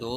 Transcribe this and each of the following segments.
2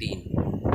3